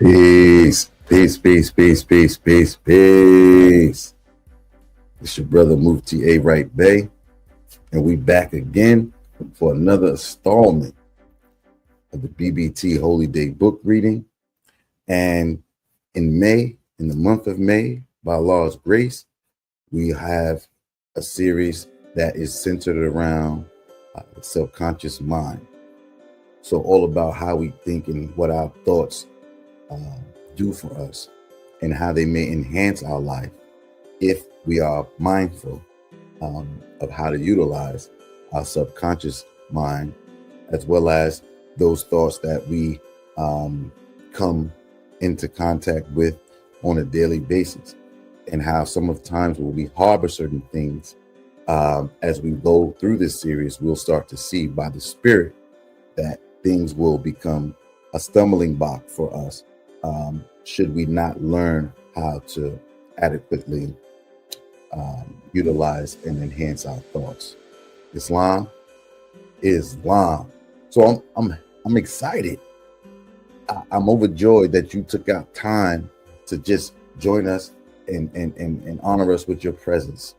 Peace, peace, peace, peace, peace, peace, peace. It's your brother Mufti A. Wright Bay, and we back again for another installment of the Bbt Holy Day book reading. And in May, in the month of May, by Allah's grace, we have a series that is centered around the subconscious mind. So all about how we think and what our thoughts do for us and how they may enhance our life if we are mindful of how to utilize our subconscious mind, as well as those thoughts that we come into contact with on a daily basis, and how some of the times when we harbor certain things, as we go through this series, we'll start to see by the Spirit that things will become a stumbling block for us should we not learn how to adequately utilize and enhance our thoughts. Islam. So I'm excited. I'm overjoyed that you took out time to just join us and honor us with your presence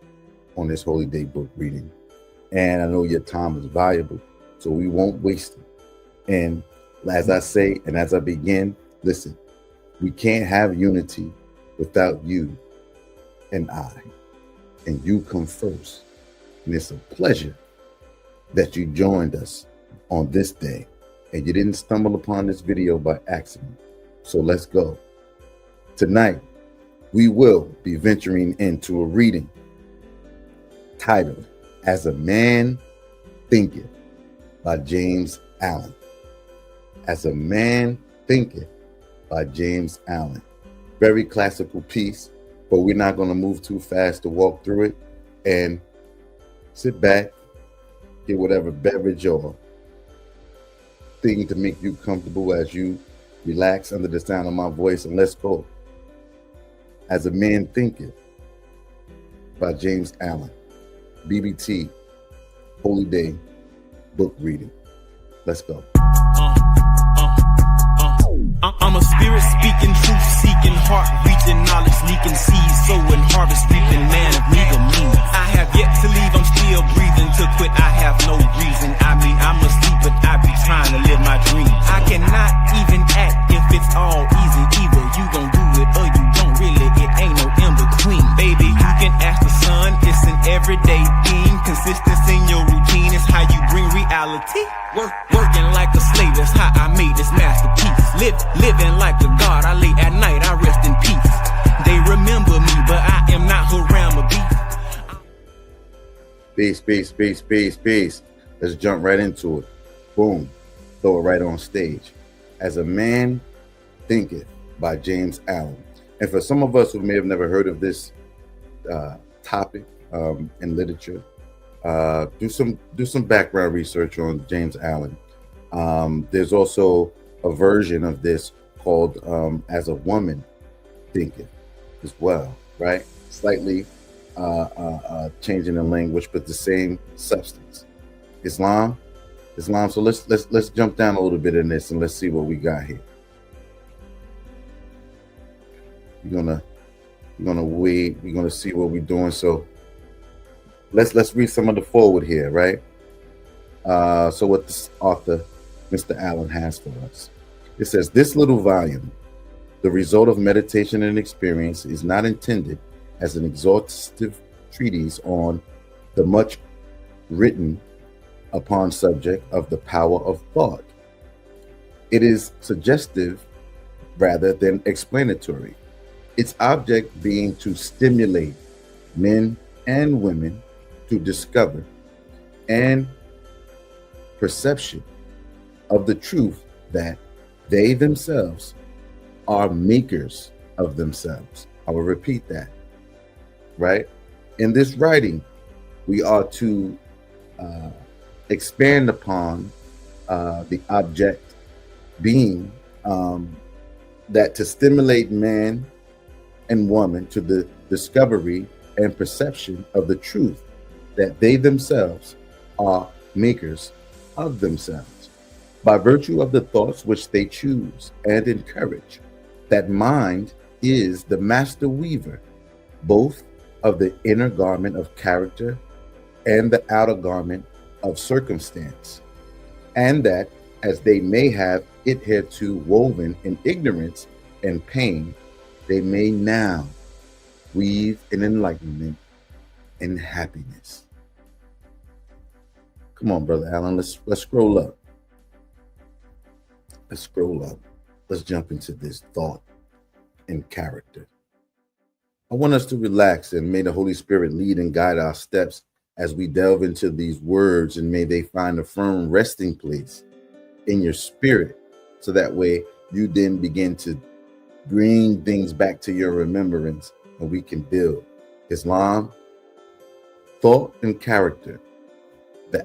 on this Holy Day book reading. And I know your time is valuable, so we won't waste it. And as I say, and as I begin, listen, we can't have unity without you and I. And you come first. And it's a pleasure that you joined us on this day. And you didn't stumble upon this video by accident. So let's go. Tonight, we will be venturing into a reading titled As a Man Thinketh by James Allen. As a Man Thinketh by James Allen. Very classical piece, but we're not going to move too fast to walk through it. And sit back, get whatever beverage or thing to make you comfortable as you relax under the sound of my voice, and let's go. As a Man Thinketh by James Allen. Bbt Holy Day book reading. Let's go. I'm a spirit speaking, truth seeking, heart reaching, knowledge leaking, seeds sowing, harvest reaping, man of neither means. I have yet to leave, I'm still breathing. To quit, I have no reason. I mean, I'm asleep, but I be trying to live my dream. I cannot even act if it's all easy. Either you gon' do it or you don't really. It ain't no in between. Baby, you can ask the sun, it's an everyday thing. Consistency in your routine is how you bring reality. Working like a slave, that's how I made this masterpiece. Living like a god, I lay at night, I rest in peace. They remember me, but I am not Haram Peace. Let's jump right into it. Boom. Throw it right on stage. As a Man Thinketh by James Allen. And for some of us who may have never heard of this topic in literature, do some background research on James Allen. There's also a version of this called As a Woman Thinketh as well, right? Slightly changing the language, but the same substance. Islam. So let's jump down a little bit in this and let's see what we got here. We're gonna wait. We're gonna see what we're doing. So let's read some of the forward here, right? So what this author, Mr. Allen, has for us. It says, this little volume, the result of meditation and experience, is not intended as an exhaustive treatise on the much written upon subject of the power of thought. It is suggestive rather than explanatory, its object being to stimulate men and women to discover and perception of the truth that they themselves are makers of themselves. I will repeat that, right? In this writing, we are to expand upon the object being that to stimulate man and woman to the discovery and perception of the truth that they themselves are makers of themselves by virtue of the thoughts which they choose and encourage that mind is the master weaver, both of the inner garment of character and the outer garment of circumstance, and that as they may have it hitherto woven in ignorance and pain, they may now weave in enlightenment and happiness. Come on, Brother Allen, let's scroll up. Let's scroll up. Let's jump into this thought and character. I want us to relax, and may the Holy Spirit lead and guide our steps as we delve into these words, and may they find a firm resting place in your spirit, so that way you then begin to bring things back to your remembrance, and we can build. Islam, thought and character. The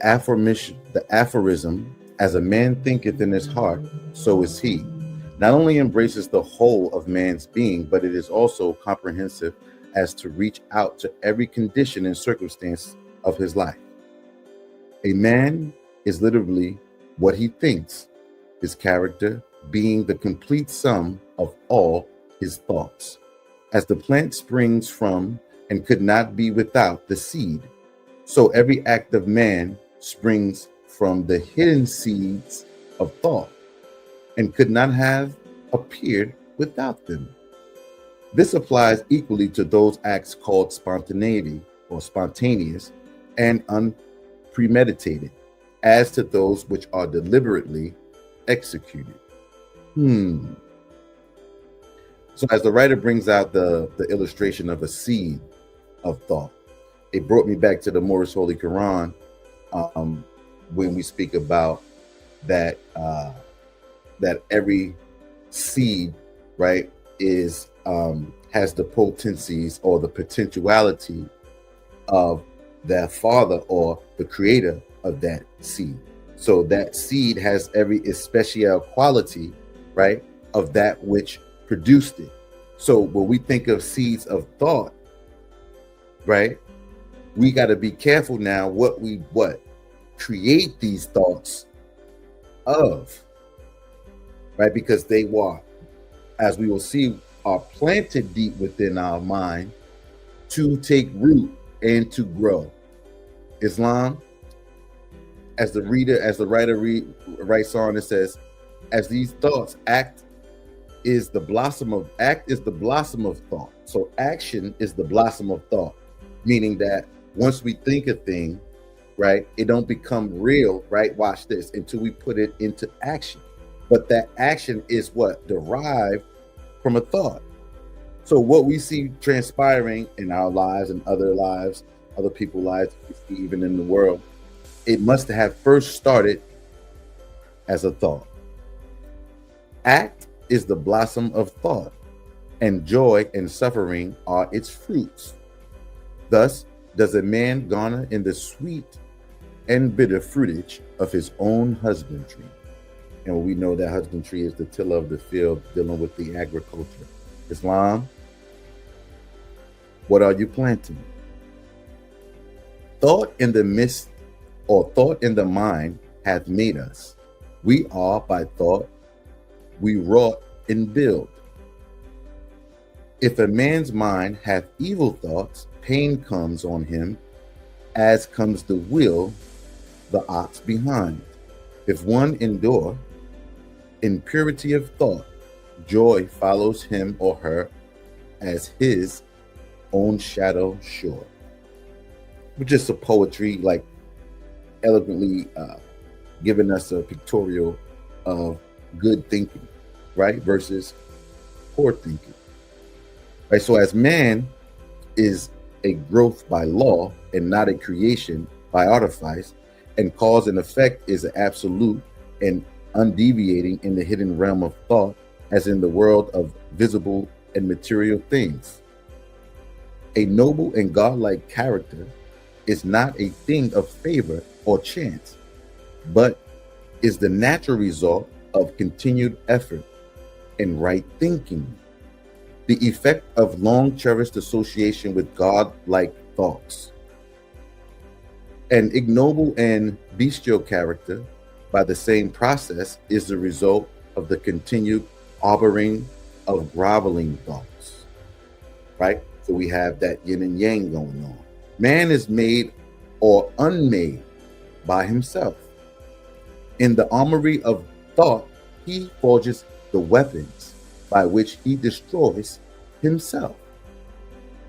aphorism, as a man thinketh in his heart, so is he, not only embraces the whole of man's being, but it is also comprehensive as to reach out to every condition and circumstance of his life. A man is literally what he thinks, his character being the complete sum of all his thoughts. As the plant springs from and could not be without the seed, so every act of man springs from the hidden seeds of thought and could not have appeared without them. This applies equally to those acts called spontaneity or spontaneous and unpremeditated, as to those which are deliberately executed. So as the writer brings out the illustration of a seed of thought, it brought me back to the Moorish Holy Quran, when we speak about that that every seed, right, is has the potencies or the potentiality of the father or the creator of that seed. So that seed has every especial quality, right, of that which produced it. So when we think of seeds of thought, right, we got to be careful now what we create these thoughts of, right? Because they were, as we will see, are planted deep within our mind to take root and to grow. Islam, as the writer writes on, it says, as these thoughts act is the blossom of thought. So action is the blossom of thought, meaning that once we think a thing, right, it don't become real, right? Watch this, until we put it into action. But that action is what? Derived from a thought. So what we see transpiring in our lives and other lives, other people's lives, even in the world, it must have first started as a thought. Act is the blossom of thought, and joy and suffering are its fruits. Thus does a man garner in the sweet and bitter fruitage of his own husbandry. And we know that husbandry is the tiller of the field, dealing with the agriculture. Islam, what are you planting? Thought in the midst, or thought in the mind, hath made us. We are by thought, we wrought and build. If a man's mind hath evil thoughts, pain comes on him, as comes the will, the ox behind. If one endure in purity of thought, joy follows him or her as his own shadow sure. Which is a poetry, like eloquently giving us a pictorial of good thinking, right, versus poor thinking, right? So as man is a growth by law and not a creation by artifice, and cause and effect is absolute and undeviating in the hidden realm of thought, as in the world of visible and material things. A noble and godlike character is not a thing of favor or chance, but is the natural result of continued effort and right thinking, the effect of long cherished association with God-like thoughts. An ignoble and bestial character, by the same process, is the result of the continued harboring of groveling thoughts, right? So we have that yin and yang going on. Man is made or unmade by himself. In the armory of thought, he forges the weapons by which he destroys himself.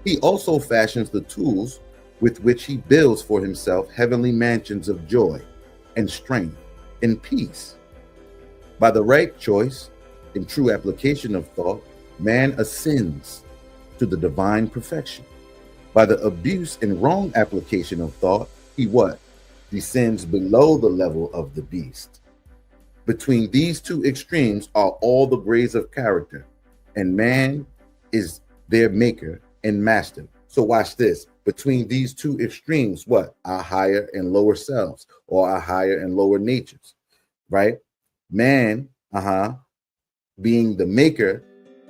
He also fashions the tools with which he builds for himself heavenly mansions of joy and strength and peace. By the right choice and true application of thought, man ascends to the divine perfection. By the abuse and wrong application of thought, he what? Descends below the level of the beast. Between these two extremes are all the grades of character, and man is their maker and master. So watch this. Between these two extremes, what? Our higher and lower selves, or our higher and lower natures, right? Man, being the maker,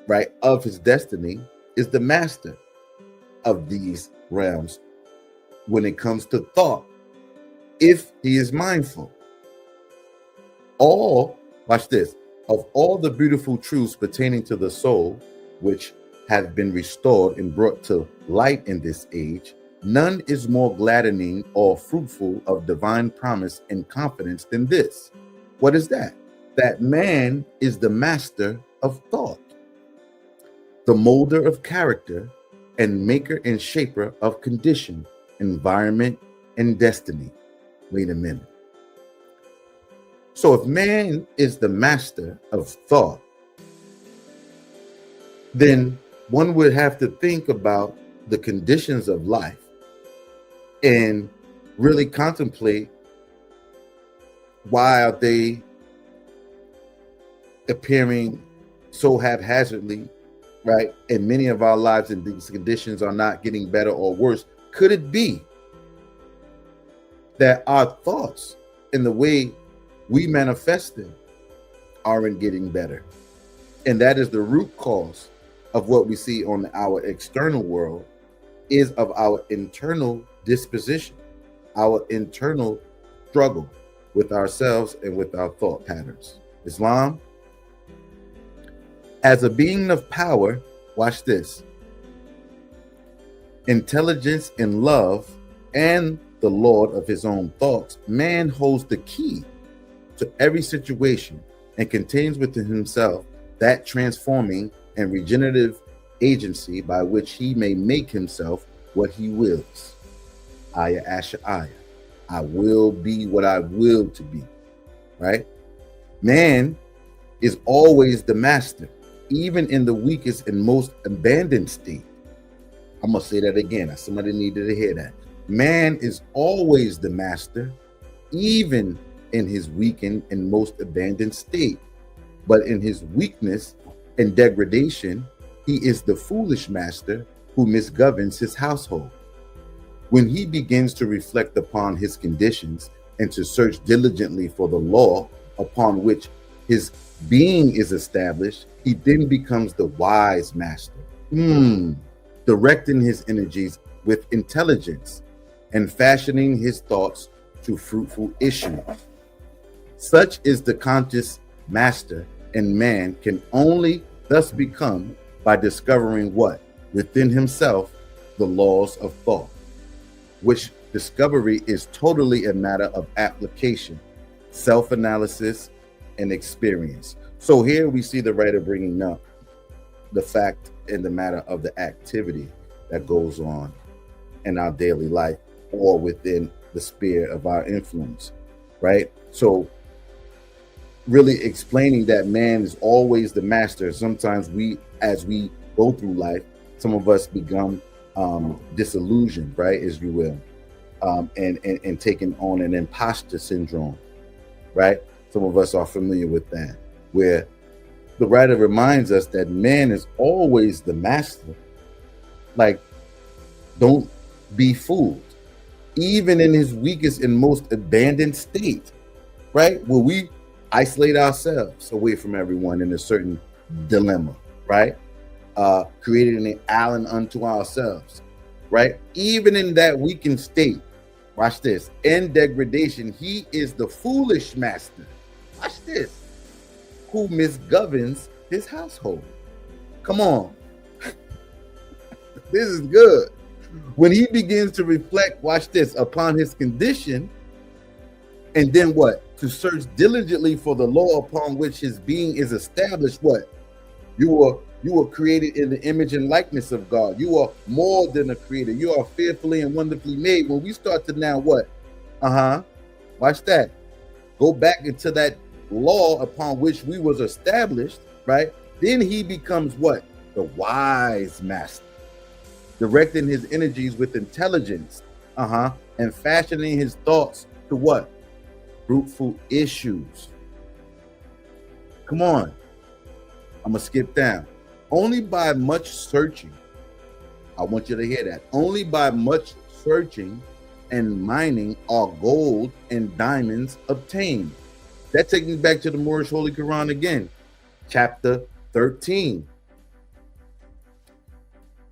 right, of his destiny, is the master of these realms when it comes to thought, if he is mindful. Watch this, of all the beautiful truths pertaining to the soul, which have been restored and brought to light in this age, none is more gladdening or fruitful of divine promise and confidence than this. What is that? That man is the master of thought, the molder of character, and maker and shaper of condition, environment, and destiny. Wait a minute. So if man is the master of thought, then one would have to think about the conditions of life and really contemplate, why are they appearing so haphazardly, right? And many of our lives in these conditions are not getting better or worse. Could it be that our thoughts and the way we manifest them aren't getting better? And that is the root cause of what we see on our external world, is of our internal disposition, our internal struggle with ourselves and with our thought patterns. Islam, as a being of power, watch this, intelligence and love, and the Lord of his own thoughts, man holds the key to every situation and contains within himself that transforming and regenerative agency by which he may make himself what he wills. Aya Asha Aya. I will be what I will to be, right? Man is always the master, even in the weakest and most abandoned state. I'm going to say that again. Somebody needed to hear that. Man is always the master, even in his weakened and most abandoned state. But in his weakness and degradation, he is the foolish master who misgoverns his household. When he begins to reflect upon his conditions and to search diligently for the law upon which his being is established, he then becomes the wise master, directing his energies with intelligence and fashioning his thoughts to fruitful issues. Such is the conscious master, and man can only thus become by discovering what? Within himself, the laws of thought, which discovery is totally a matter of application, self-analysis, and experience. So here we see the writer bringing up the fact and the matter of the activity that goes on in our daily life or within the sphere of our influence, right? So really explaining that man is always the master. Sometimes as we go through life, some of us become disillusioned, right, as you will, and taking on an imposter syndrome, right? Some of us are familiar with that, where the writer reminds us that man is always the master. Like, don't be fooled. Even in his weakest and most abandoned state, right? Where we isolate ourselves away from everyone in a certain dilemma, right? Creating an island unto ourselves, right? Even in that weakened state, watch this, in degradation, he is the foolish master. Watch this, who misgoverns his household. Come on. This is good. When he begins to reflect, watch this, upon his condition, and then what? To search diligently for the law upon which his being is established. What? You were created in the image and likeness of God. You are more than a creator. You are fearfully and wonderfully made. When we start to now what? Watch that. Go back into that law upon which we was established, right? Then he becomes what? The wise master, directing his energies with intelligence, and fashioning his thoughts to what? Fruitful issues. Come on. I'm gonna skip down. Only by much searching, I want you to hear that. Only by much searching and mining are gold and diamonds obtained. That takes me back to the Moorish Holy Quran again, chapter 13.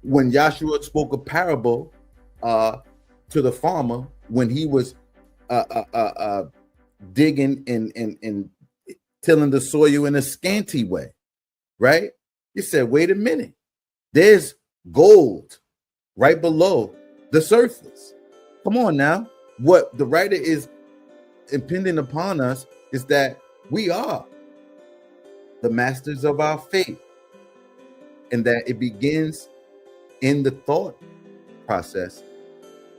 When Yahshua spoke a parable to the farmer when he was digging and tilling the soil in a scanty way, right? He said, wait a minute, there's gold right below the surface. Come on now. What the writer is impending upon us is that we are the masters of our fate, and that it begins in the thought process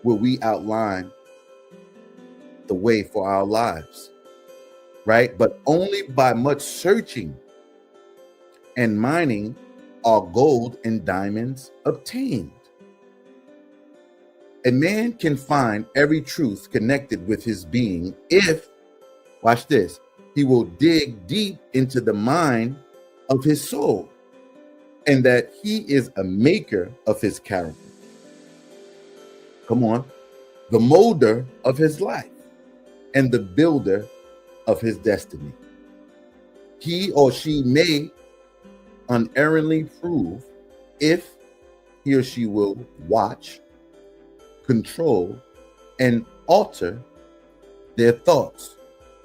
where we outline the way for our lives, right? But only by much searching and mining are gold and diamonds obtained. A man can find every truth connected with his being if, watch this, he will dig deep into the mind of his soul, and that he is a maker of his character. Come on. The molder of his life and the builder of his destiny. He or she may unerringly prove if he or she will watch, control, and alter their thoughts,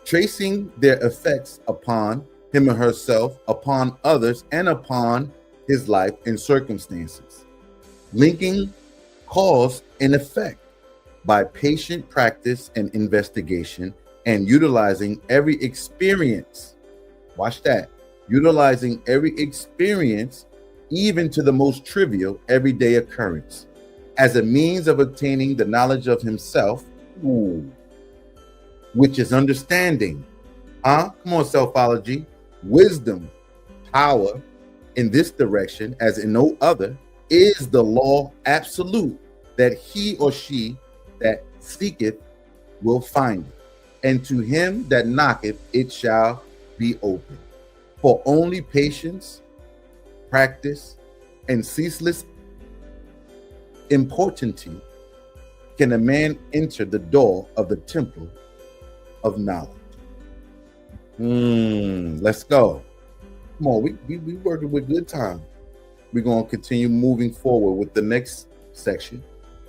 tracing their effects upon him or herself, upon others, and upon his life and circumstances, linking cause and effect by patient practice and investigation, and utilizing every experience. Watch that. Utilizing every experience, even to the most trivial everyday occurrence, as a means of obtaining the knowledge of himself, which is understanding. Come on, selfology, wisdom, power in this direction, as in no other, is the law absolute that he or she that seeketh will find it, and to him that knocketh it shall be open. For only patience, practice, and ceaseless importunity can a man enter the door of the temple of knowledge. Let's go. Come on, we working with good time. We're going to continue moving forward with the next section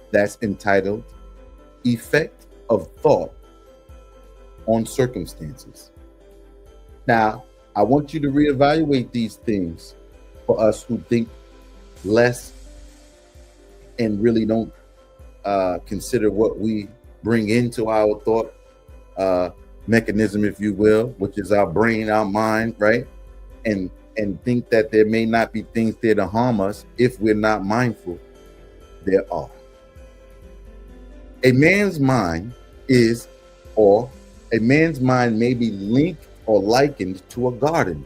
that's entitled Effect of Thought on Circumstances. Now, I want you to reevaluate these things for us who think less and really don't consider what we bring into our thought mechanism, if you will, which is our brain, our mind, right? And think that there may not be things there to harm us if we're not mindful. There are. A man's mind may be linked or likened to a garden,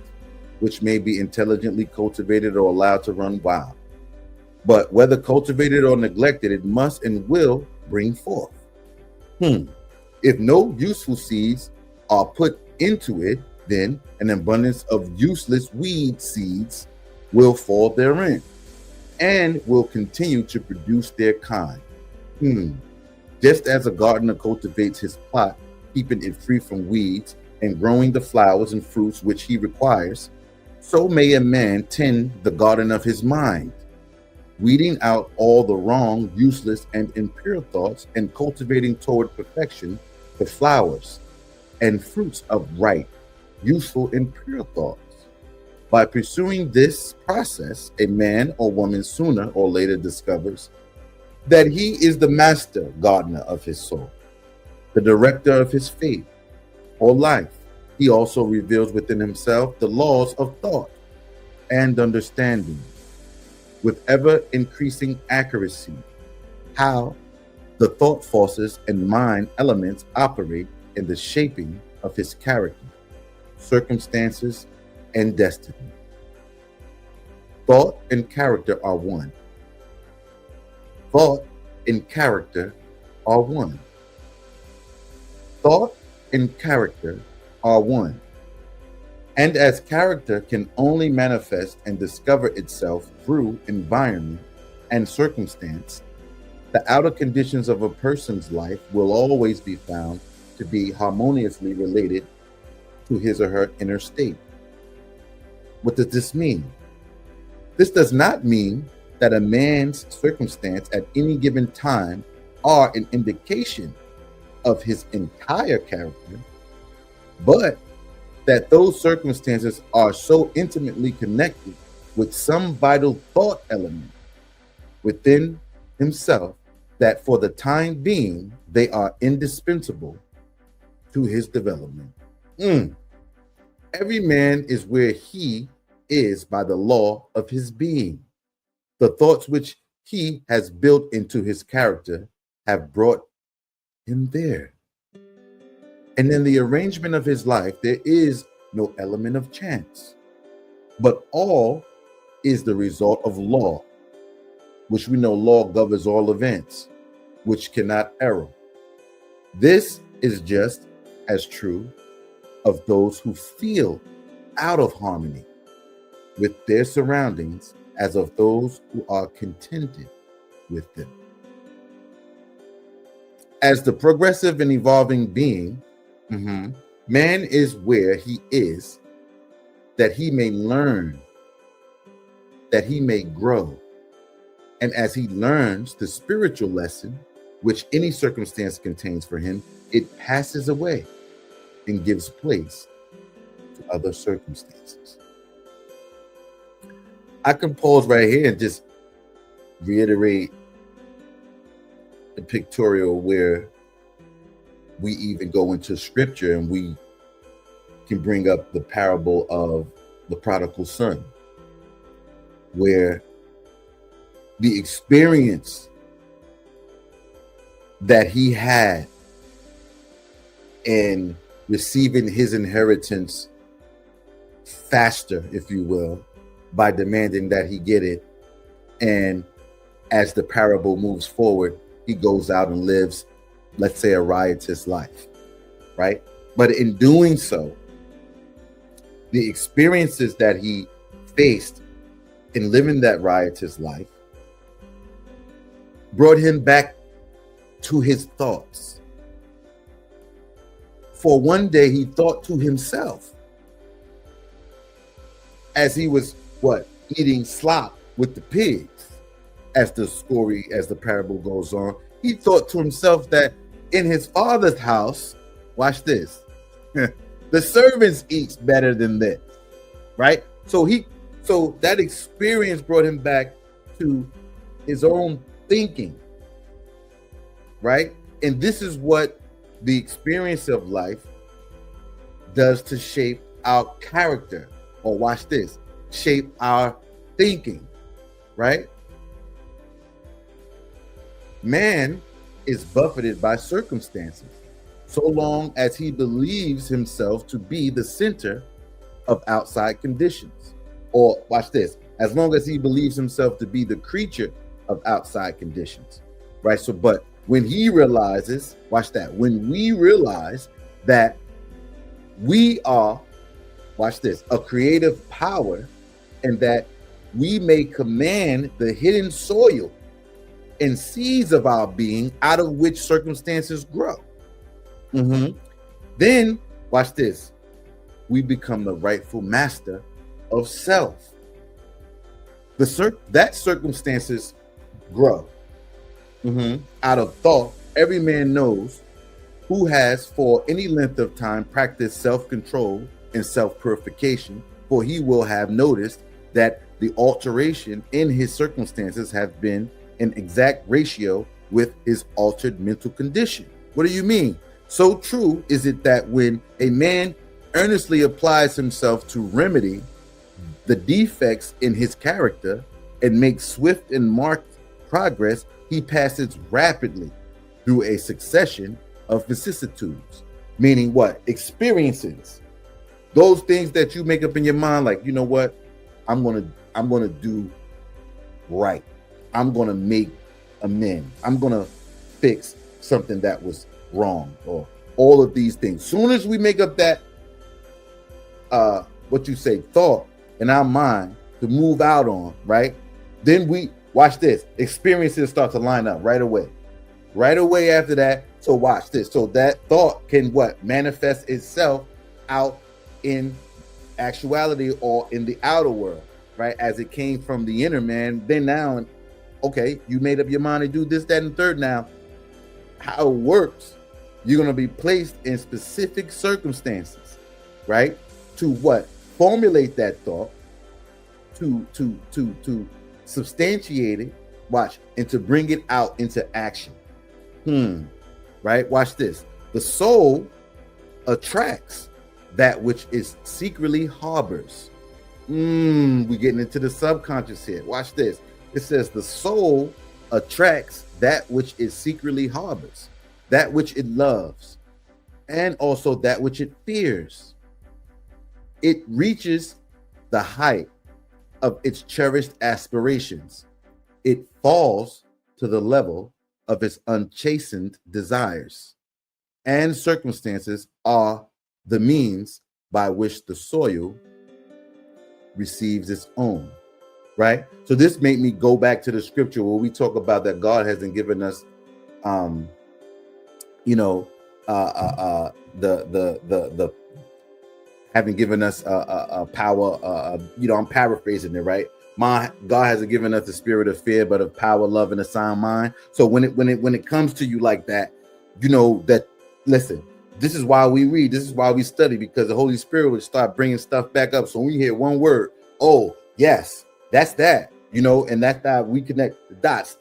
which may be intelligently cultivated or allowed to run wild. But whether cultivated or neglected, it must and will bring forth. If no useful seeds are put into it, then an abundance of useless weed seeds will fall therein and will continue to produce their kind. Just as a gardener cultivates his plot, keeping it free from weeds and growing the flowers and fruits which he requires, so may a man tend the garden of his mind, weeding out all the wrong, useless, and impure thoughts, and cultivating toward perfection the flowers and fruits of right, useful, and pure thoughts. By pursuing this process, a man or woman sooner or later discovers that he is the master gardener of his soul, the director of his fate or life. He also reveals within himself the laws of thought and understanding with ever increasing accuracy, how the thought forces and mind elements operate in the shaping of his character, circumstances, and destiny. Thought and character are one. Thought and character are one. Thought and character are one. And as character can only manifest and discover itself through environment and circumstance, the outer conditions of a person's life will always be found to be harmoniously related to his or her inner state. What does this mean? This does not mean that a man's circumstance at any given time are an indication of his entire character, but that those circumstances are so intimately connected with some vital thought element within himself that for the time being, they are indispensable to his development. Every man is where he is by the law of his being. The thoughts which he has built into his character have brought him there. And in the arrangement of his life, there is no element of chance, but all is the result of law, which we know law governs all events, which cannot err. This is just as true of those who feel out of harmony with their surroundings as of those who are contented with them. As the progressive and evolving being, man is where he is, that he may learn, that he may grow. And as he learns the spiritual lesson, which any circumstance contains for him, it passes away and gives place to other circumstances. I can pause right here and just reiterate the pictorial where we even go into scripture and we can bring up the parable of the prodigal son, where the experience that he had in receiving his inheritance faster, if you will, by demanding that he get it. And as the parable moves forward, he goes out and lives, let's say, a riotous life, right? But in doing so, the experiences that he faced in living that riotous life brought him back to his thoughts. For one day he thought to himself, as he was eating slop with the pigs, as the parable goes on, he thought to himself that in his father's house, watch this, the servants eat better than this, right? So that experience brought him back to his own thinking, right? And this is what the experience of life does to shape our character, or watch this, shape our thinking, right? Man is buffeted by circumstances so long as he believes himself to be the center of outside conditions, or watch this, as long as he believes himself to be the creature of outside conditions, right? So, but when he realizes, watch that, when we realize that we are, watch this, a creative power, and that we may command the hidden soil and seeds of our being out of which circumstances grow. Then, watch this, we become the rightful master of self. That circumstances grow out of thought. Every man knows who has for any length of time practiced self-control and self-purification for he will have noticed that the alteration in his circumstances have been in exact ratio with his altered mental condition. What do you mean? So true is it that when a man earnestly applies himself to remedy the defects in his character and makes swift and marked progress, he passes rapidly through a succession of vicissitudes. Meaning what? Experiences. Those things that you make up in your mind, like, you know what? I'm gonna do right. I'm gonna make amends. I'm gonna fix something that was wrong, or all of these things. Soon as we make up that what you say, thought in our mind to move out on, right? Then we watch this. Experiences start to line up right away. Right away after that. So watch this. So that thought can what? Manifest itself out in actuality or in the outer world, right? As it came from the inner man. Then now, okay, you made up your mind to do this, that, and third. Now, how it works, you're going to be placed in specific circumstances, right? To what? Formulate that thought, to substantiate it, watch, and to bring it out into action. Right? Watch this. The soul attracts that which is secretly harbors. We're getting into the subconscious here. Watch this. It says the soul attracts that which it secretly harbors, that which it loves, and also that which it fears. It reaches the height of its cherished aspirations. It falls to the level of its unchastened desires, and circumstances are the means by which the soil receives its own, right? So this made me go back to the scripture where we talk about that God hasn't given us the having given us a power. I'm paraphrasing it, right? God hasn't given us the spirit of fear, but of power, love, and a sound mind. So when it comes to you like that, you know that. Listen, this is why we read. This is why we study, because the Holy Spirit will start bringing stuff back up. So when you hear one word, oh yes, that's that. And that's how we connect the dots.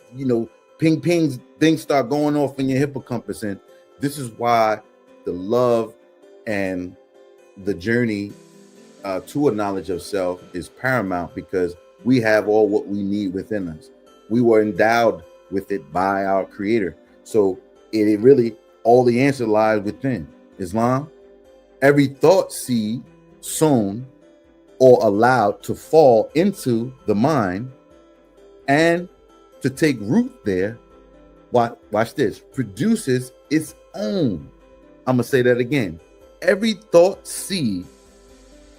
Ping pings, things start going off in your hippocampus, and this is why the love and the journey to a knowledge of self is paramount, because we have all what we need within us. We were endowed with it by our Creator. So it really, all the answer lies within Islam. Every thought seed sown or allowed to fall into the mind and to take root there, watch this, produces its own. I'm going to say that again. Every thought seed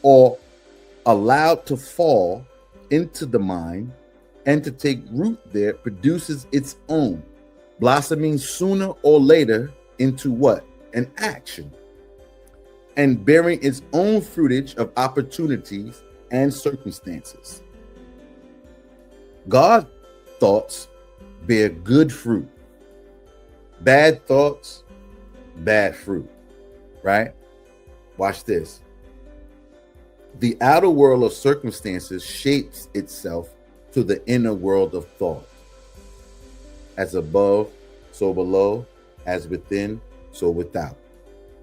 or allowed to fall into the mind and to take root there produces its own, blossoming sooner or later into what? An action, and bearing its own fruitage of opportunities and circumstances. God thoughts bear good fruit. Bad thoughts, bad fruit, right? Watch this. The outer world of circumstances shapes itself to the inner world of thought. As above, so below, as within, so without.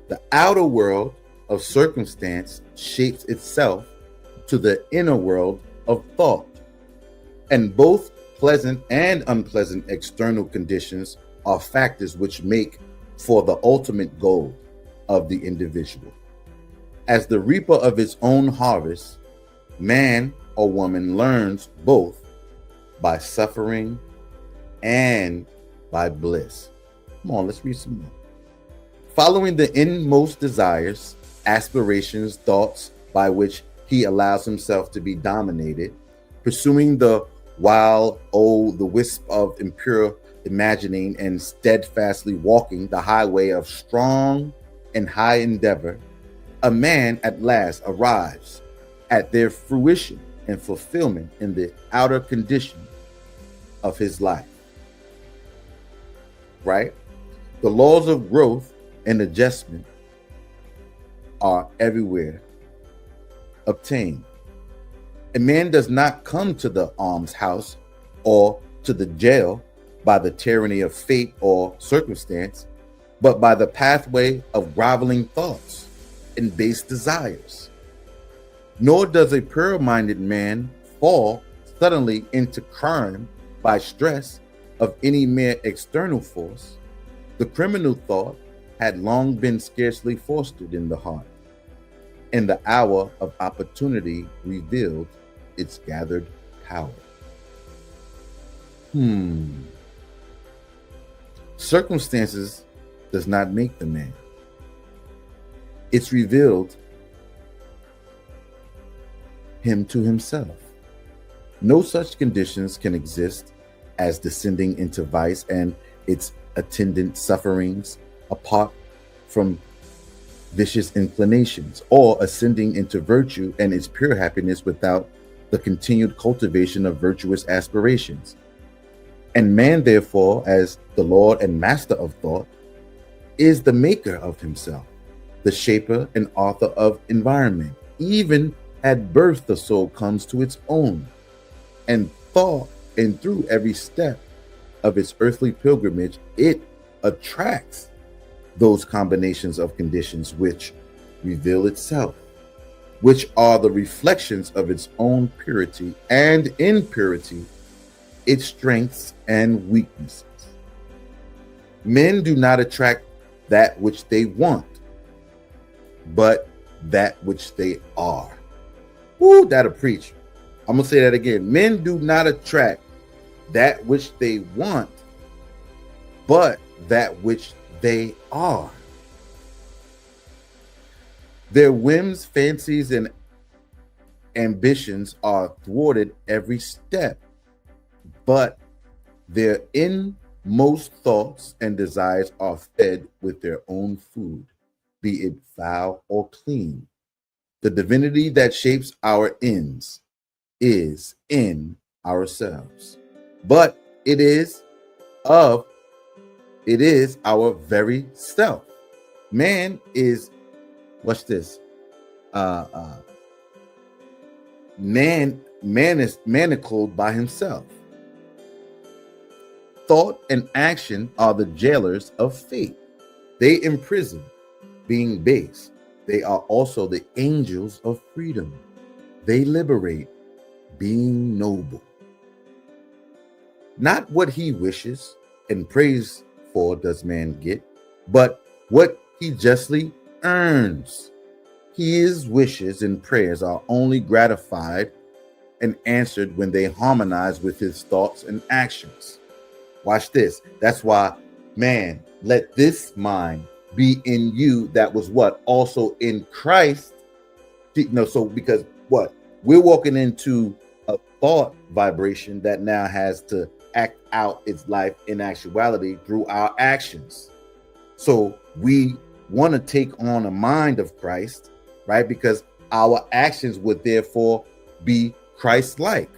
The outer world of circumstance shapes itself to the inner world of thought. And both pleasant and unpleasant external conditions are factors which make for the ultimate goal of the individual. As the reaper of his own harvest, man or woman learns both by suffering and by bliss. Come on, let's read some more. Following the inmost desires, aspirations, thoughts by which he allows himself to be dominated, pursuing the the wisp of impure imagining, and steadfastly walking the highway of strong and high endeavor, a man at last arrives at their fruition and fulfillment in the outer condition of his life. Right? The laws of growth and adjustment are everywhere obtained. A man does not come to the almshouse or to the jail by the tyranny of fate or circumstance, but by the pathway of groveling thoughts and base desires. Nor does a pure-minded man fall suddenly into crime by stress of any mere external force. The criminal thought had long been scarcely fostered in the heart, and the hour of opportunity revealed its gathered power. Circumstances does not make the man. It's revealed him to himself. No such conditions can exist as descending into vice and its attendant sufferings apart from vicious inclinations, or ascending into virtue and its pure happiness without the continued cultivation of virtuous aspirations. And man, therefore, as the Lord and master of thought, is the maker of himself, the shaper and author of environment. Even at birth, the soul comes to its own, and thought, and through every step of its earthly pilgrimage, it attracts those combinations of conditions which reveal itself, which are the reflections of its own purity, and in purity, its strengths and weaknesses. Men do not attract that which they want, but that which they are. Ooh, that'll preach. I'm gonna say that again. Men do not attract that which they want, but that which they are. Their whims, fancies, and ambitions are thwarted every step, but their inmost thoughts and desires are fed with their own food, be it foul or clean. The divinity that shapes our ends is in ourselves, but it is our very self. Man is, watch this, man is manacled by himself. Thought and action are the jailers of fate. They imprison, being base. They are also the angels of freedom. They liberate, being noble. Not what he wishes and prays for does man get, but what he justly earns. His wishes and prayers are only gratified and answered when they harmonize with his thoughts and actions. Watch this. That's why, man, let this mind be in you that was what? Also in Christ. So because what? We're walking into a thought vibration that now has to act out its life in actuality through our actions. So we want to take on a mind of Christ, right? Because our actions would therefore be Christ-like.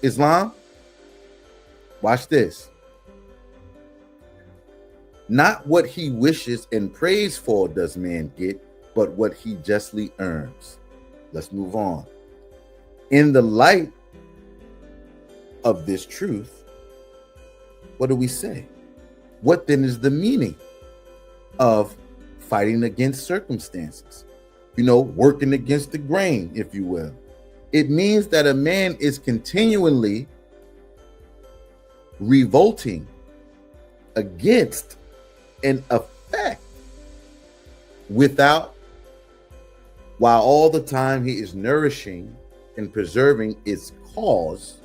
Islam, watch this. Not what he wishes and prays for does man get, but what he justly earns. Let's move on. In the light of this truth, what do we say? What then is the meaning of fighting against circumstances? Working against the grain, if you will. It means that a man is continually revolting against an effect while all the time he is nourishing and preserving its cause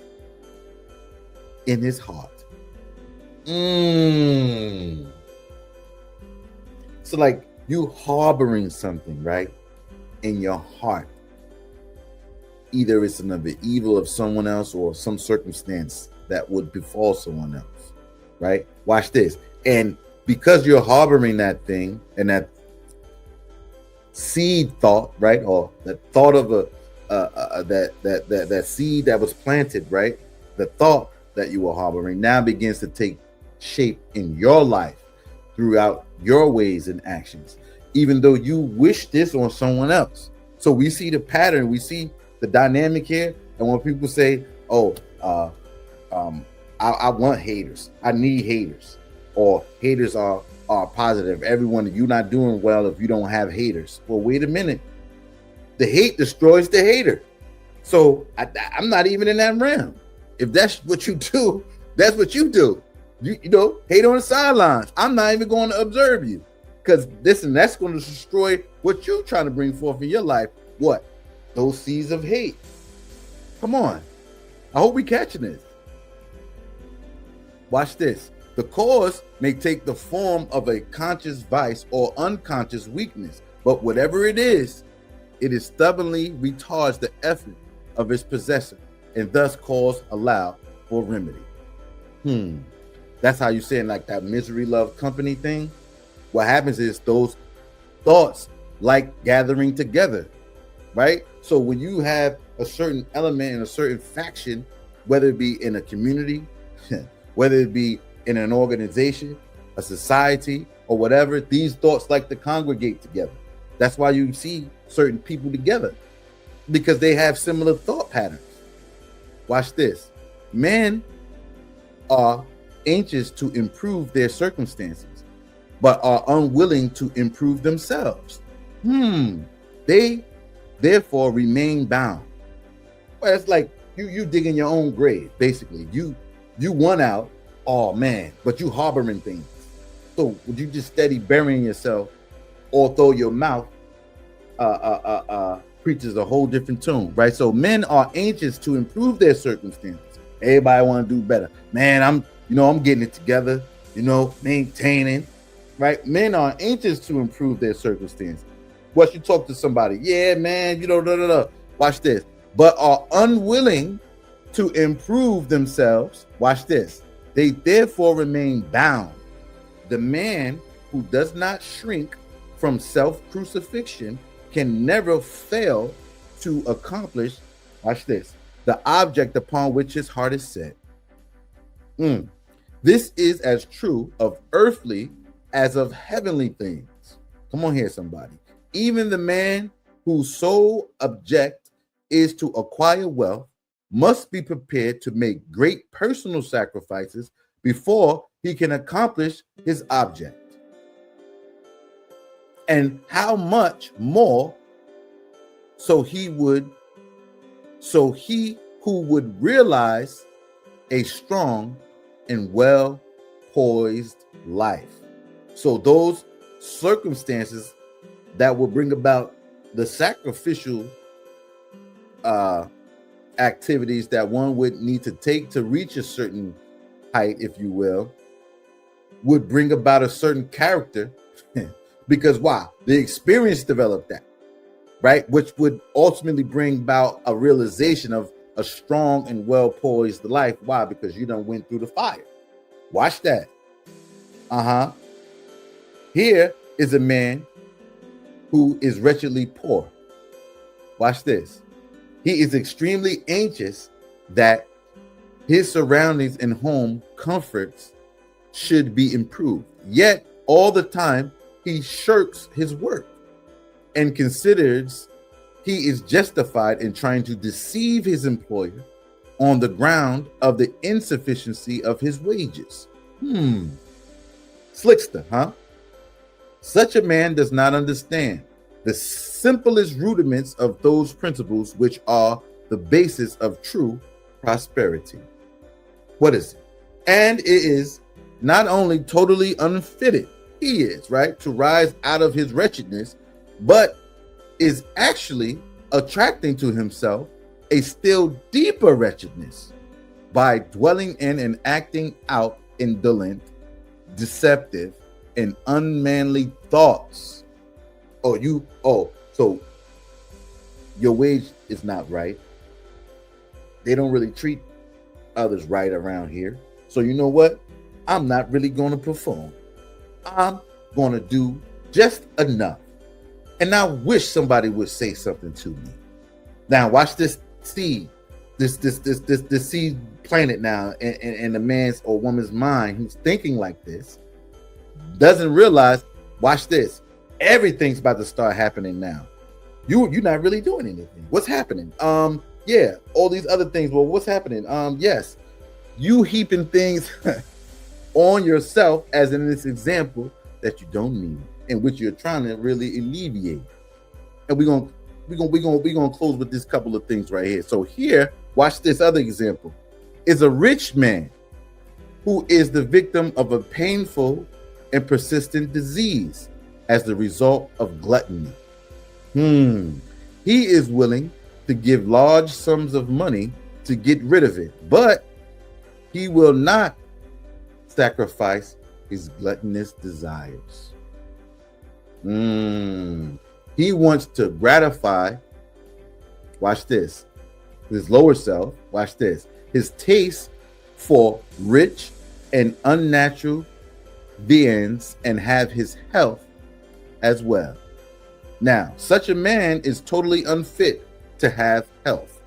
in his heart. So like you harboring something, right, in your heart. Either it's another evil of someone else or some circumstance that would befall someone else, right? Watch this. And because you're harboring that thing and that seed thought, right, or that thought of that seed that was planted, right, the thought that you were harboring now begins to take shape in your life throughout your ways and actions, even though you wish this on someone else. So we see the pattern, we see the dynamic here. And when people say, "Oh, I want haters. I need haters," or haters are positive. Everyone, you're not doing well if you don't have haters. Well, wait a minute. The hate destroys the hater. So I'm not even in that realm. If that's what you do, that's what you do. You know, hate on the sidelines. I'm not even going to observe you, because listen, that's going to destroy what you're trying to bring forth in your life. What? Those seeds of hate. Come on. I hope we're catching this. Watch this. The cause may take the form of a conscious vice or unconscious weakness, but whatever it is stubbornly retards the effort of its possessor and thus calls aloud for remedy. That's how you saying like that misery love company thing. What happens is those thoughts like gathering together, right? So when you have a certain element in a certain faction, whether it be in a community, whether it be in an organization, a society, or whatever, these thoughts like to congregate together. That's why you see certain people together, because they have similar thought patterns. Watch this. Men are anxious to improve their circumstances, but are unwilling to improve themselves. They therefore remain bound. Well, it's like you digging your own grave, basically. You won out, oh man, but you harboring things. So would you just steady burying yourself, although your mouth preaches a whole different tune, right? So men are anxious to improve their circumstances. Everybody want to do better. Man, I'm getting it together, maintaining, right? Men are anxious to improve their circumstances. Once you talk to somebody, yeah, man, watch this, but are unwilling to improve themselves. Watch this. They therefore remain bound. The man who does not shrink from self-crucifixion can never fail to accomplish, watch this, the object upon which his heart is set. This is as true of earthly as of heavenly things. Come on here, somebody. Even the man whose sole object is to acquire wealth must be prepared to make great personal sacrifices before he can accomplish his object. And how much more so he who would realize a strong and well poised life. So those circumstances that will bring about the sacrificial activities that one would need to take to reach a certain height, if you will, would bring about a certain character. Because why? The experience developed that, right? Which would ultimately bring about a realization of a strong and well-poised life. Why? Because you done went through the fire. Watch that. Here is a man who is wretchedly poor. Watch this. He is extremely anxious that his surroundings and home comforts should be improved. Yet all the time, he shirks his work and considers he is justified in trying to deceive his employer on the ground of the insufficiency of his wages. Slickster, huh? Such a man does not understand the simplest rudiments of those principles which are the basis of true prosperity. What is it? And it is not only totally unfitted, he is, right, to rise out of his wretchedness, but is actually attracting to himself a still deeper wretchedness by dwelling in and acting out indolent, deceptive, and unmanly thoughts. So your wage is not right. They don't really treat others right around here. So you know what? I'm not really going to perform. I'm going to do just enough. And I wish somebody would say something to me. Now watch this seed, this seed planted now in a man's or woman's mind who's thinking like this, doesn't realize, watch this, everything's about to start happening now. You're not really doing anything. What's happening? Yeah, all these other things. Well, what's happening? Yes, you heaping things on yourself, as in this example, that you don't need, in which you're trying to really alleviate. And we're gonna close with this couple of things right here. So here, watch this other example. Is a rich man who is the victim of a painful and persistent disease as the result of gluttony. He is willing to give large sums of money to get rid of it, but he will not sacrifice his gluttonous desires. He wants to gratify, watch this, his lower self, watch this, his taste for rich and unnatural viands and have his health as well. Now, such a man is totally unfit to have health.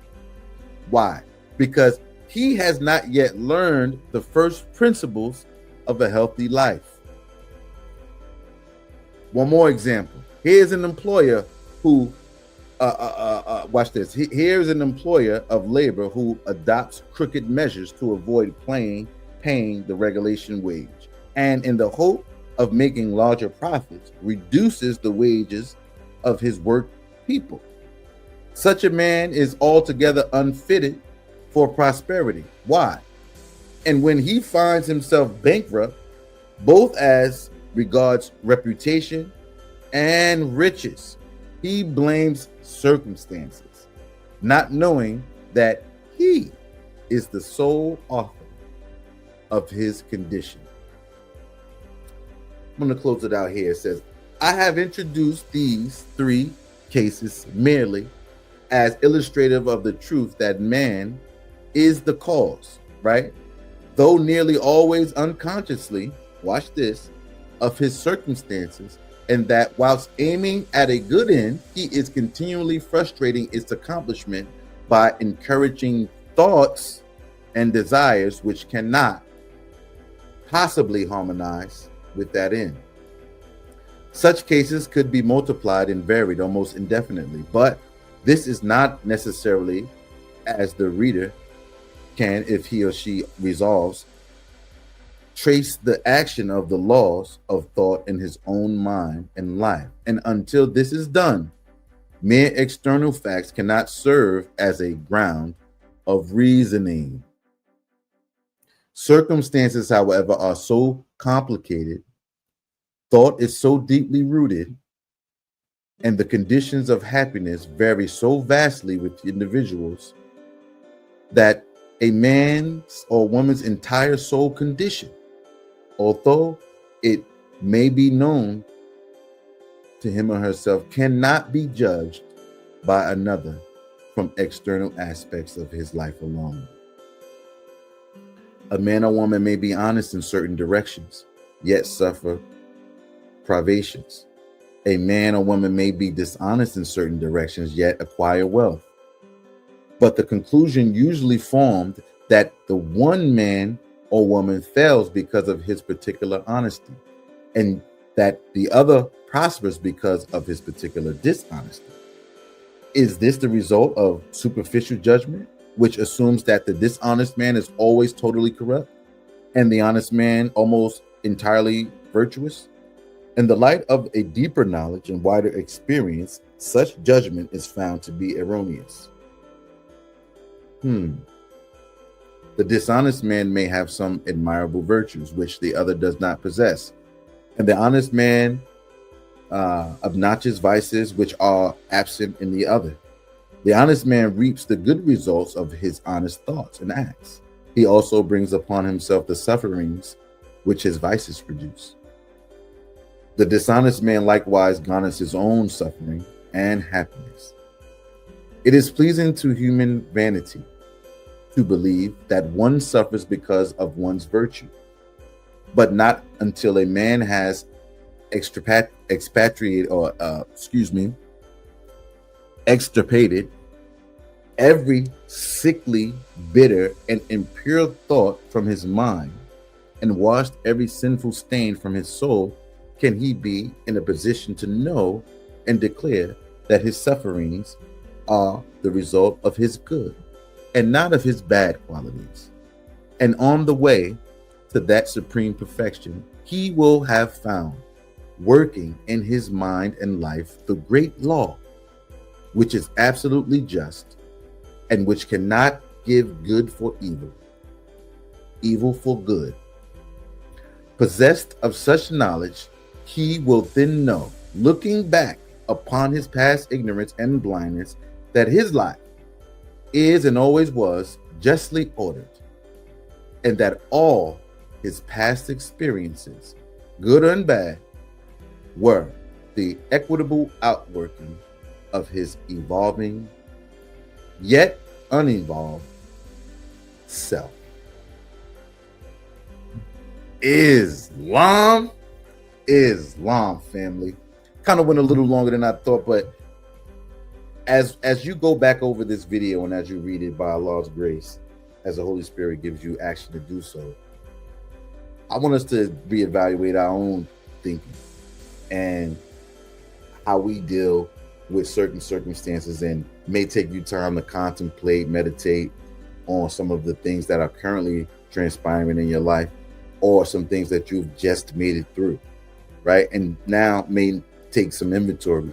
Why? Because he has not yet learned the first principles of a healthy life. One more example. Here's an employer who, watch this. Here's an employer of labor who adopts crooked measures to avoid paying the regulation wage, and in the hope of making larger profits, reduces the wages of his work people. Such a man is altogether unfitted for prosperity. Why? And when he finds himself bankrupt, both as regards reputation and riches, he blames circumstances, not knowing that he is the sole author of his condition. I'm going to close it out here. It says, I have introduced these three cases merely as illustrative of the truth that man is the cause, right? Though nearly always unconsciously, watch this, of his circumstances, and that whilst aiming at a good end, he is continually frustrating its accomplishment by encouraging thoughts and desires which cannot possibly harmonize with that end. Such cases could be multiplied and varied almost indefinitely, but this is not necessarily as the reader can, if he or she resolves, trace the action of the laws of thought in his own mind and life. And until this is done, mere external facts cannot serve as a ground of reasoning. Circumstances, however, are so complicated, thought is so deeply rooted, and the conditions of happiness vary so vastly with individuals that a man's or woman's entire soul condition, although it may be known to him or herself, cannot be judged by another from external aspects of his life alone. A man or woman may be honest in certain directions, yet suffer privations. A man or woman may be dishonest in certain directions, yet acquire wealth. But the conclusion usually formed that the one man or woman fails because of his particular honesty, and that the other prospers because of his particular dishonesty. Is this the result of superficial judgment, which assumes that the dishonest man is always totally corrupt and the honest man almost entirely virtuous? In the light of a deeper knowledge and wider experience, such judgment is found to be erroneous. The dishonest man may have some admirable virtues which the other does not possess, and the honest man obnoxious vices which are absent in the other. The honest man reaps the good results of his honest thoughts and acts. He also brings upon himself the sufferings which his vices produce. The dishonest man likewise garners his own suffering and happiness. It is pleasing to human vanity to believe that one suffers because of one's virtue, but not until a man has extirpated every sickly, bitter, and impure thought from his mind and washed every sinful stain from his soul, can he be in a position to know and declare that his sufferings are the result of his good and not of his bad qualities. And on the way to that supreme perfection, he will have found, working in his mind and life, the great law, which is absolutely just and which cannot give good for evil, evil for good. Possessed of such knowledge, he will then know, looking back upon his past ignorance and blindness, that his life is and always was justly ordered, and that all his past experiences, good and bad, were the equitable outworking of his evolving, yet unevolved self. Islam, family. Kind of went a little longer than I thought, but as you go back over this video and as you read it by Allah's grace, as the Holy Spirit gives you action to do so, I want us to reevaluate our own thinking and how we deal with certain circumstances, and may take you time to contemplate, meditate on some of the things that are currently transpiring in your life, or some things that you've just made it through, right? And now may take some inventory,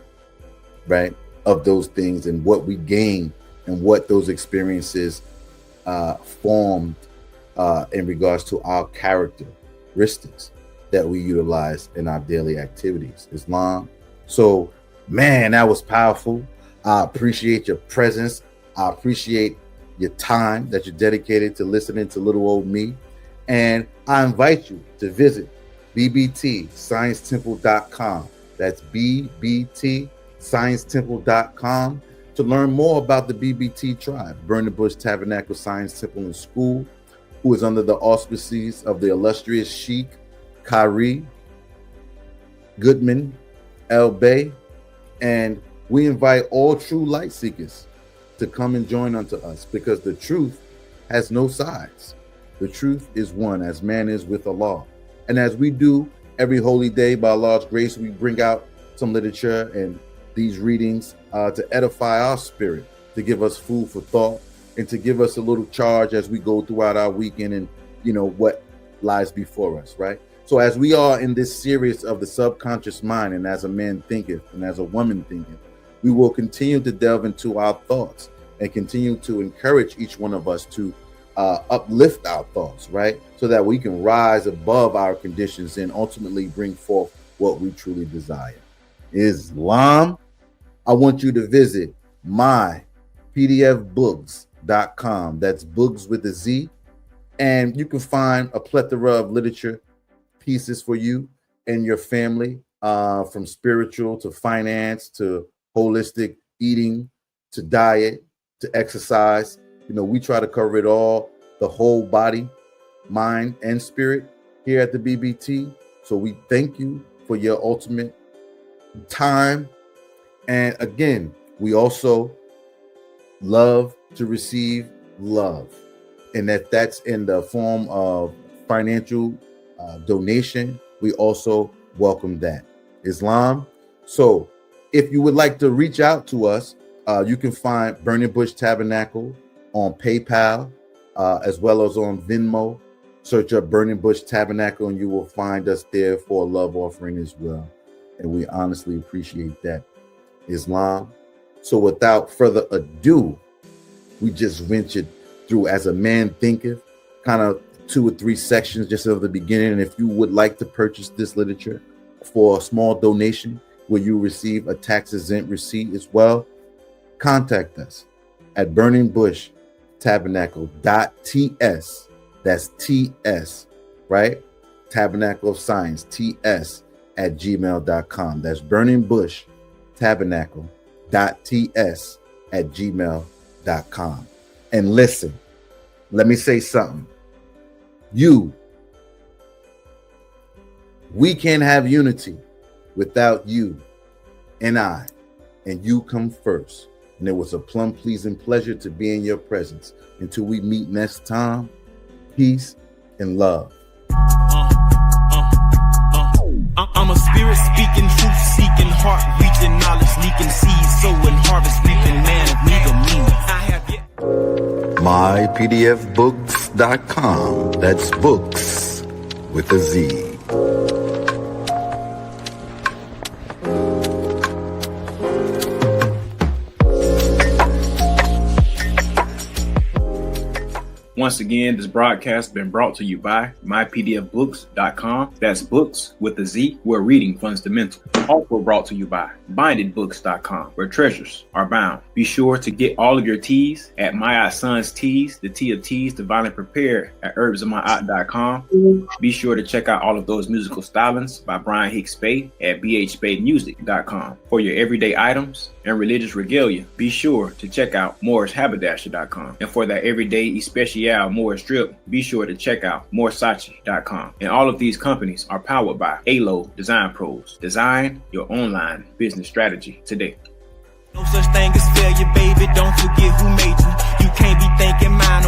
right, of those things and what we gained and what those experiences formed in regards to our characteristics that we utilize in our daily activities. Islam. So, man, that was powerful. I appreciate your presence. I appreciate your time that you dedicated to listening to little old me. And I invite you to visit bbtsciencetemple.com. That's bbtsciencetemple.com to learn more about the BBT tribe, Burning Bush Tabernacle Science Temple and School, who is under the auspices of the illustrious Sheikh Khari Goodman El Bay. And we invite all true light seekers to come and join unto us, because the truth has no sides. The truth is one, as man is with Allah. And as we do every holy day, by Allah's grace, we bring out some literature and these readings to edify our spirit, to give us food for thought, and to give us a little charge as we go throughout our weekend and, you know, what lies before us, right? So as we are in this series of the subconscious mind, and as a man thinketh and as a woman thinketh, we will continue to delve into our thoughts and continue to encourage each one of us to uplift our thoughts, right? So that we can rise above our conditions and ultimately bring forth what we truly desire. Islam, I want you to visit my pdfbooks.com. That's books with a Z. And you can find a plethora of literature pieces for you and your family, from spiritual to finance to holistic eating to diet to exercise. You know, we try to cover it all, the whole body, mind, and spirit here at the BBT. So we thank you for your ultimate time. And again, we also love to receive love. And that's in the form of financial donation. We also welcome that. Islam. So if you would like to reach out to us, you can find Burning Bush Tabernacle on PayPal, as well as on Venmo. Search up Burning Bush Tabernacle and you will find us there for a love offering as well. And we honestly appreciate that. Islam. So without further ado, we just ventured through As a Man Thinketh, kind of 2 or 3 sections just at the beginning. And if you would like to purchase this literature for a small donation where you receive a tax-exempt receipt as well, contact us at burningbushtabernacle.ts. That's TS, right? Tabernacle of Science, TS at gmail.com. That's burningbushtabernacle.ts at gmail.com. And listen, let me say something. We can't have unity without you and I, and you come first. And it was a plum pleasing pleasure to be in your presence. Until we meet next time, peace and love. I'm I'm a spirit speaking, truth seeking, heart reaching, knowledge leaking, seeds sowing, harvest reaping, man of neither meaning. I have yet. mypdfbooks.com. That's books with a Z. Once again, this broadcast has been brought to you by mypdfbooks.com. That's books with a Z, where reading fundamental. Also brought to you by bindedbooks.com, where treasures are bound. Be sure to get all of your teas at My Son's Teas, the tea of teas, divinely prepared at herbsofmyaunt.com. Be sure to check out all of those musical stylings by Brian Hicks Spade at bhspademusic.com. For your everyday items and religious regalia, be sure to check out morrishaberdasher.com. And for that everyday especial Morris drip, be sure to check out moresachi.com. And all of these companies are powered by ALO Design Pros. Design your online business strategy today. No such thing as failure, baby. Don't forget who made you. You can't be thinking mine